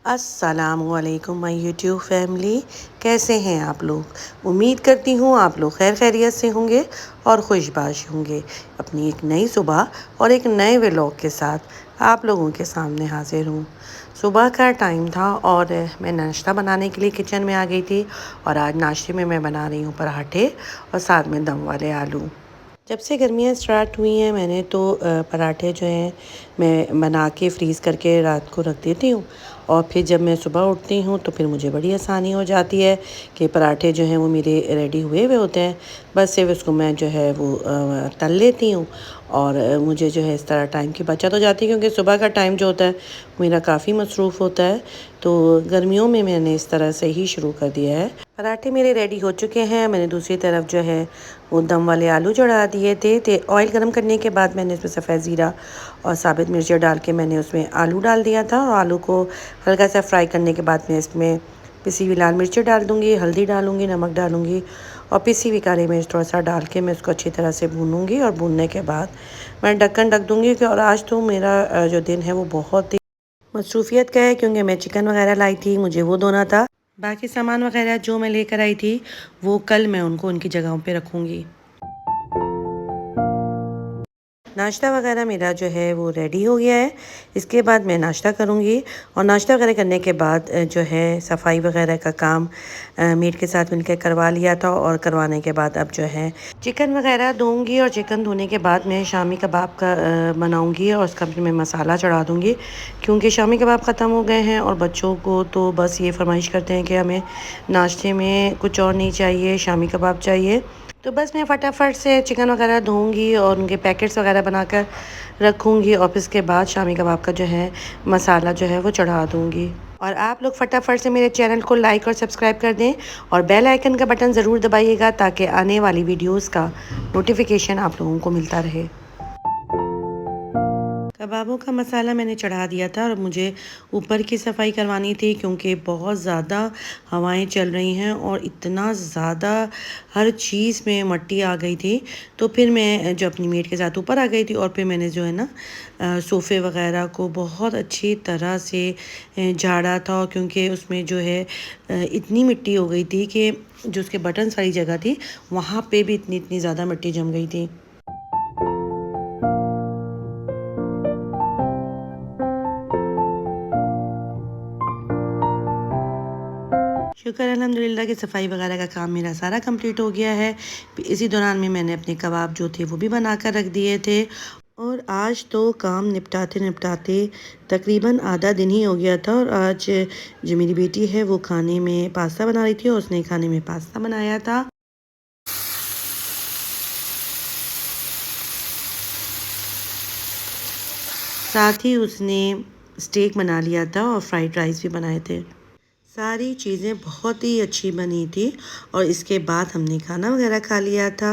अस्सलामुअलैकुम my YouTube family. कैसे हैं आप लोग। उम्मीद करती हूँ आप लोग खैर खैरियत से होंगे और खुशबाश होंगे। अपनी एक नई सुबह और एक नए व्लॉग के साथ आप लोगों के सामने हाजिर हूँ। सुबह का टाइम था और मैं नाश्ता बनाने के लिए किचन में आ गई थी। और आज नाश्ते में मैं बना रही हूँ पराठे और साथ में दम वाले आलू। जब से गर्मियाँ स्टार्ट हुई हैं मैंने तो पराठे जो हैं मैं बना के फ्रीज़ करके रात को रख देती हूँ। और फिर जब मैं सुबह उठती हूँ तो फिर मुझे बड़ी आसानी हो जाती है कि पराठे जो हैं वो मेरे रेडी हुए हुए होते हैं। बस सिर्फ उसको मैं जो है वो तल लेती हूँ। और मुझे जो है इस तरह टाइम की बचत हो जाती है, क्योंकि सुबह का टाइम जो होता है मेरा काफ़ी मसरूफ़ होता है। तो गर्मियों में मैंने इस तरह से ही शुरू कर दिया है। पराठे मेरे रेडी हो चुके हैं। मैंने दूसरी तरफ जो है वो दम वाले आलू चढ़ा दिए थे। ऑयल गर्म करने के बाद मैंने इसमें सफ़ेद ज़ीरा और साबित मिर्च डाल के मैंने उसमें आलू डाल दिया था। और आलू को हल्का सा फ्राई करने के बाद मैं इसमें पिसी हुई लाल मिर्च डाल दूँगी, हल्दी डालूँगी, नमक डालूँगी और पिसी हुई काली मिर्च थोड़ा सा डाल के मैं उसको अच्छी तरह से भूनूँगी। और भूनने के बाद मैं ढक्कन ढक दूँगी। और आज तो मेरा जो दिन है वो बहुत ही मसरूफ़ियत का है, क्योंकि मैं चिकन वगैरह लाई थी, मुझे वो धोना था। बाकी सामान वगैरह जो मैं लेकर आई थी वो कल मैं उनको उनकी जगहों पे रखूँगी। नाश्ता वगैरह मेरा जो है वो रेडी हो गया है। इसके बाद मैं नाश्ता करूँगी। और नाश्ता वगैरह करने के बाद जो है सफाई वगैरह का काम मेड के साथ मिलकर करवा लिया था। और करवाने के बाद अब जो है चिकन वगैरह धोऊँगी। और चिकन धोने के बाद मैं शामी कबाब का बनाऊँगी और उसका फिर मैं मसाला चढ़ा दूँगी, क्योंकि शामी कबाब ख़त्म हो गए हैं। और बच्चों को तो बस ये फरमाइश करते हैं कि हमें नाश्ते में कुछ और नहीं चाहिए, शामी कबाब चाहिए। तो बस मैं फटाफट से चिकन वगैरह धोऊँगी और उनके पैकेट्स वगैरह बनाकर रखूँगी। और फिर इसके बाद शामी कबाब का जो है मसाला जो है वो चढ़ा दूँगी। और आप लोग फटाफट से मेरे चैनल को लाइक और सब्सक्राइब कर दें और बेल आइकन का बटन ज़रूर दबाइएगा, ताकि आने वाली वीडियोज़ का नोटिफिकेशन आप लोगों को मिलता रहे। कबाबों का मसाला मैंने चढ़ा दिया था और मुझे ऊपर की सफाई करवानी थी, क्योंकि बहुत ज़्यादा हवाएं चल रही हैं और इतना ज़्यादा हर चीज़ में मट्टी आ गई थी। तो फिर मैं जो अपनी मेड के साथ ऊपर आ गई थी और फिर मैंने जो है ना सोफ़े वगैरह को बहुत अच्छी तरह से झाड़ा था, क्योंकि उसमें जो है इतनी मिट्टी हो गई थी कि जो उसके बटन्स वाली जगह थी वहाँ पे भी इतनी इतनी ज़्यादा मिट्टी जम गई थी। शुक्र अल्हम्दुलिल्लाह की सफाई वगैरह का काम मेरा सारा कंप्लीट हो गया है। इसी दौरान में मैंने अपने कबाब जो थे वो भी बना कर रख दिए थे। और आज तो काम निपटाते निपटाते तकरीबन आधा दिन ही हो गया था। और आज जो मेरी बेटी है वो खाने में पास्ता बना रही थी और उसने खाने में पास्ता बनाया था। साथ ही उसने स्टेक बना लिया था और फ्राइड राइस भी बनाए थे। सारी चीज़ें बहुत ही अच्छी बनी थी। और इसके बाद हमने खाना वगैरह खा लिया था।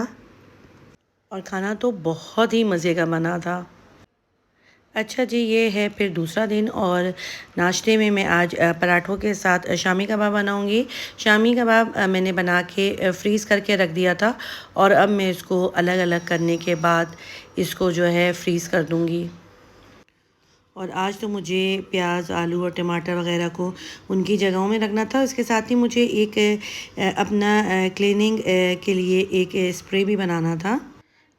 और खाना तो बहुत ही मज़े का बना था। अच्छा जी, ये है फिर दूसरा दिन। और नाश्ते में मैं आज पराठों के साथ शामी कबाब बनाऊंगी। शामी कबाब मैंने बना के फ्रीज़ करके रख दिया था। और अब मैं इसको अलग अलग करने के बाद इसको जो है फ्रीज़ कर दूंगी। और आज तो मुझे प्याज, आलू और टमाटर वगैरह को उनकी जगहों में रखना था। इसके साथ ही मुझे एक अपना क्लीनिंग के लिए एक स्प्रे भी बनाना था।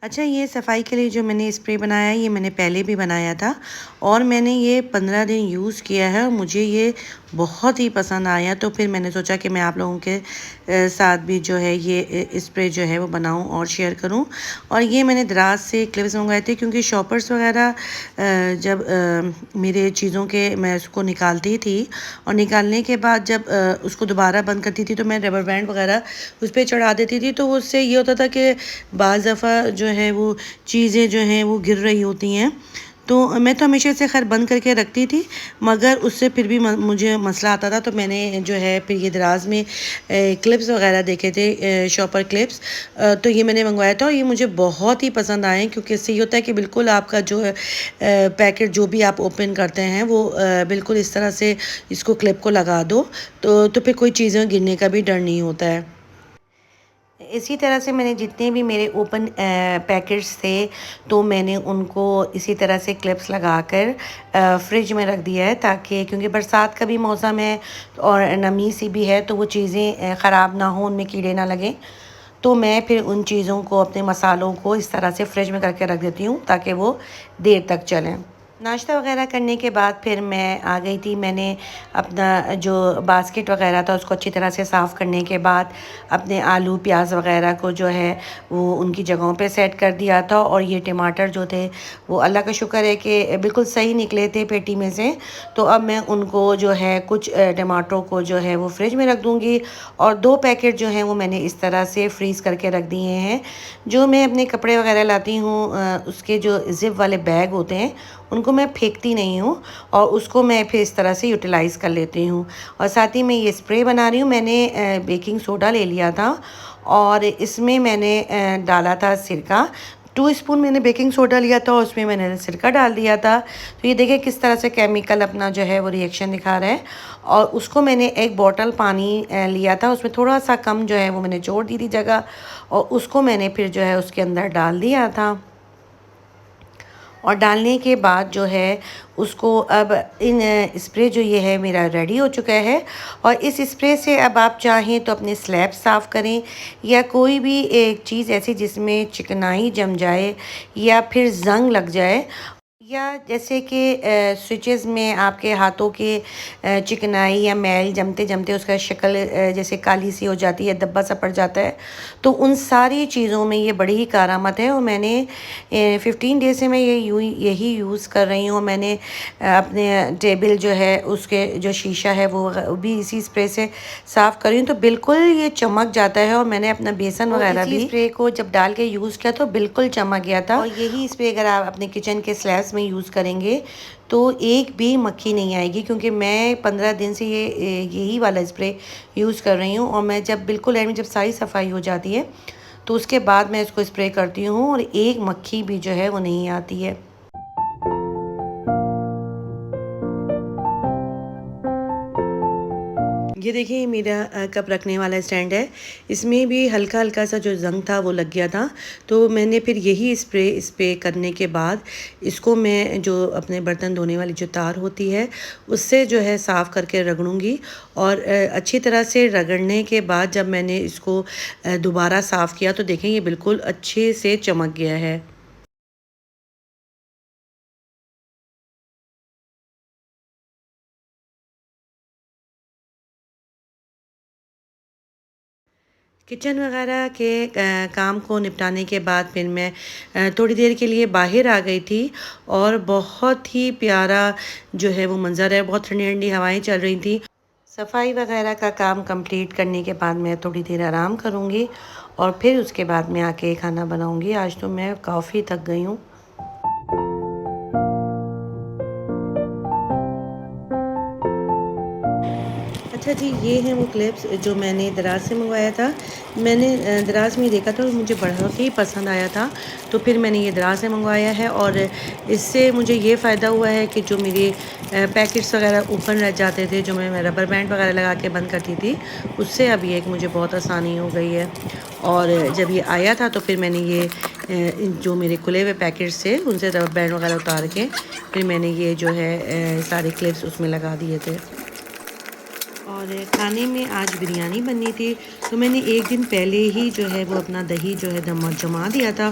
अच्छा, ये सफाई के लिए जो मैंने स्प्रे बनाया है ये मैंने पहले भी बनाया था और मैंने ये 15 दिन यूज़ किया है और मुझे ये बहुत ही पसंद आया। तो फिर मैंने सोचा कि मैं आप लोगों के साथ भी जो है ये स्प्रे जो है वो बनाऊं और शेयर करूं। और ये मैंने दराज से क्लिप्स मंगवाए थे, क्योंकि शॉपर्स वगैरह जब मेरे चीज़ों के मैं उसको निकालती थी और निकालने के बाद जब उसको दोबारा बंद करती थी तो मैं रबर बैंड वगैरह उस पर चढ़ा देती थी। तो उससे ये होता था कि बाज़ दफ़ा जो है वो चीज़ें जो हैं वो गिर रही होती हैं। तो मैं तो हमेशा से खैर बंद करके रखती थी, मगर उससे फिर भी मुझे मसला आता था। तो मैंने जो है फिर ये दराज में क्लिप्स वगैरह देखे थे, शॉपर क्लिप्स। तो ये मैंने मंगवाया था और ये मुझे बहुत ही पसंद आए, क्योंकि इससे ये होता है कि बिल्कुल आपका जो है पैकेट जो भी आप ओपन करते हैं वो बिल्कुल इस तरह से इसको क्लिप को लगा दो तो फिर कोई चीज़ें गिरने का भी डर नहीं होता है। इसी तरह से मैंने जितने भी मेरे ओपन पैकेट्स थे तो मैंने उनको इसी तरह से क्लिप्स लगाकर फ्रिज में रख दिया है, ताकि क्योंकि बरसात का भी मौसम है और नमी सी भी है, तो वो चीज़ें ख़राब ना हो, उनमें कीड़े ना लगें। तो मैं फिर उन चीज़ों को, अपने मसालों को इस तरह से फ्रिज में करके रख देती हूँ ताकि वो देर तक चलें। नाश्ता वगैरह करने के बाद फिर मैं आ गई थी। मैंने अपना जो बास्केट वगैरह था उसको अच्छी तरह से साफ़ करने के बाद अपने आलू प्याज वगैरह को जो है वो उनकी जगहों पे सेट कर दिया था। और ये टमाटर जो थे वो अल्लाह का शुक्र है कि बिल्कुल सही निकले थे पेटी में से। तो अब मैं उनको जो है कुछ टमाटरों को जो है वो फ्रिज में रख दूँगी, और 2 पैकेट जो हैं वो मैंने इस तरह से फ्रीज़ करके रख दिए हैं। जो मैं अपने कपड़े वगैरह लाती हूँ उसके जो ज़िप वाले बैग होते हैं उनको मैं फेंकती नहीं हूँ, और उसको मैं फिर इस तरह से यूटिलाइज़ कर लेती हूँ। और साथ ही मैं ये स्प्रे बना रही हूँ। मैंने बेकिंग सोडा ले लिया था और इसमें मैंने डाला था सिरका। 2 स्पून मैंने बेकिंग सोडा लिया था और उसमें मैंने सिरका डाल दिया था। तो ये देखिए किस तरह से केमिकल अपना जो है वो रिएक्शन दिखा रहा है। और उसको मैंने एक बॉटल पानी लिया था, उसमें थोड़ा सा कम जो है वो मैंने छोड़ दी थी जगह, और उसको मैंने फिर जो है उसके अंदर डाल दिया था। और डालने के बाद जो है उसको अब इन स्प्रे जो ये है मेरा रेडी हो चुका है। और इस स्प्रे से अब आप चाहें तो अपने स्लैब साफ़ करें, या कोई भी एक चीज़ ऐसी जिसमें चिकनाई जम जाए या फिर ज़ंग लग जाए, या जैसे कि स्विचेस में आपके हाथों के चिकनाई या मैल जमते जमते उसका शक्ल जैसे काली सी हो जाती है, धब्बा सा पड़ जाता है, तो उन सारी चीज़ों में ये बड़ी ही कारामद है। और मैंने 15 डेज से मैं यही यूज़ कर रही हूँ। मैंने अपने टेबल जो है उसके जो शीशा है वो भी इसी स्प्रे से साफ़ कर रही हूँ, तो बिल्कुल ये चमक जाता है। और मैंने अपना बेसन वगैरह भी स्प्रे को जब डाल के यूज़ किया तो बिल्कुल चमक गया था। और यही स्प्रे अगर आप अपने किचन के स्लैब्स में यूज़ करेंगे तो एक भी मक्खी नहीं आएगी, क्योंकि मैं 15 दिन से यही वाला स्प्रे यूज़ कर रही हूँ। और मैं जब बिल्कुल एंड में जब सारी सफाई हो जाती है तो उसके बाद मैं इसको स्प्रे करती हूँ, और एक मक्खी भी जो है वो नहीं आती है। ये देखिए मेरा कप रखने वाला स्टैंड है। इसमें भी हल्का-हल्का सा जो ज़ंग था वो लग गया था। तो मैंने फिर यही स्प्रे इस पे करने के बाद इसको मैं जो अपने बर्तन धोने वाली जो तार होती है उससे जो है साफ़ करके रगड़ूँगी। और अच्छी तरह से रगड़ने के बाद जब मैंने इसको दोबारा साफ़ किया तो देखें ये बिल्कुल अच्छे से चमक गया है। किचन वगैरह के काम को निपटाने के बाद फिर मैं थोड़ी देर के लिए बाहर आ गई थी। और बहुत ही प्यारा जो है वो मंज़र है, बहुत ठंडी-ठंडी हवाएँ चल रही थी। सफाई वगैरह का काम कंप्लीट करने के बाद मैं थोड़ी देर आराम करूँगी, और फिर उसके बाद मैं आके खाना बनाऊँगी। आज तो मैं काफ़ी थक गई हूँ। अच्छा जी, ये हैं वो क्लिप्स जो मैंने दराज़ से मँगवाया था। मैंने दराज़ में देखा था और मुझे बहुत ही पसंद आया था, तो फिर मैंने ये दराज़ से मँगवाया है। और इससे मुझे ये फ़ायदा हुआ है कि जो मेरे पैकेट्स वग़ैरह ओपन रह जाते थे, जो मैं रबर बैंड वग़ैरह लगा के बंद करती थी, उससे अब ये एक मुझे बहुत आसानी हो गई है। और जब ये आया था तो फिर मैंने ये जो मेरे खुले हुए पैकेट्स थे, उनसे रबर बैंड वग़ैरह उतार के फिर मैंने ये जो है सारे क्लिप्स उसमें लगा दिए थे। और खाने में आज बिरयानी बननी थी, तो मैंने एक दिन पहले ही जो है वो अपना दही जो है जमा दिया था,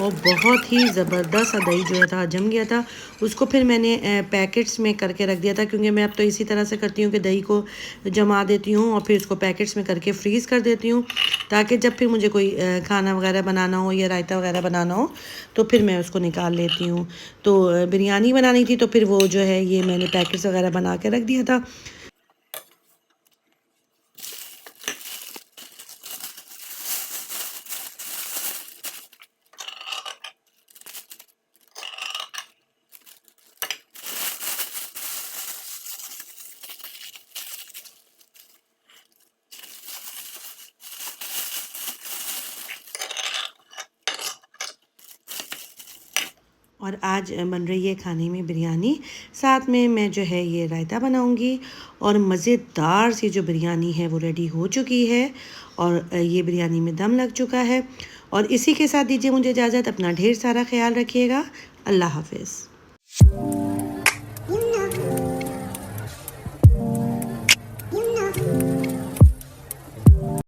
और बहुत ही ज़बरदस्त सा दही जो है था जम गया था। उसको फिर मैंने पैकेट्स में करके रख दिया था, क्योंकि मैं अब तो इसी तरह से करती हूँ कि दही को जमा देती हूँ और फिर उसको पैकेट्स में करके फ्रीज़ कर देती हूँ, ताकि जब फिर मुझे कोई खाना वगैरह बनाना हो या रायता वगैरह बनाना हो तो फिर मैं उसको निकाल लेती हूँ। तो बिरयानी बनानी थी तो फिर वो जो है ये मैंने पैकेट्स वगैरह बना के रख दिया था। और आज बन रही है खाने में बिरयानी। साथ में मैं जो है ये रायता बनाऊंगी और मज़ेदार सी जो बिरयानी है वो रेडी हो चुकी है और ये बिरयानी में दम लग चुका है। और इसी के साथ दीजिए मुझे इजाज़त। अपना ढेर सारा ख्याल रखिएगा। अल्लाह हाफ़िज़।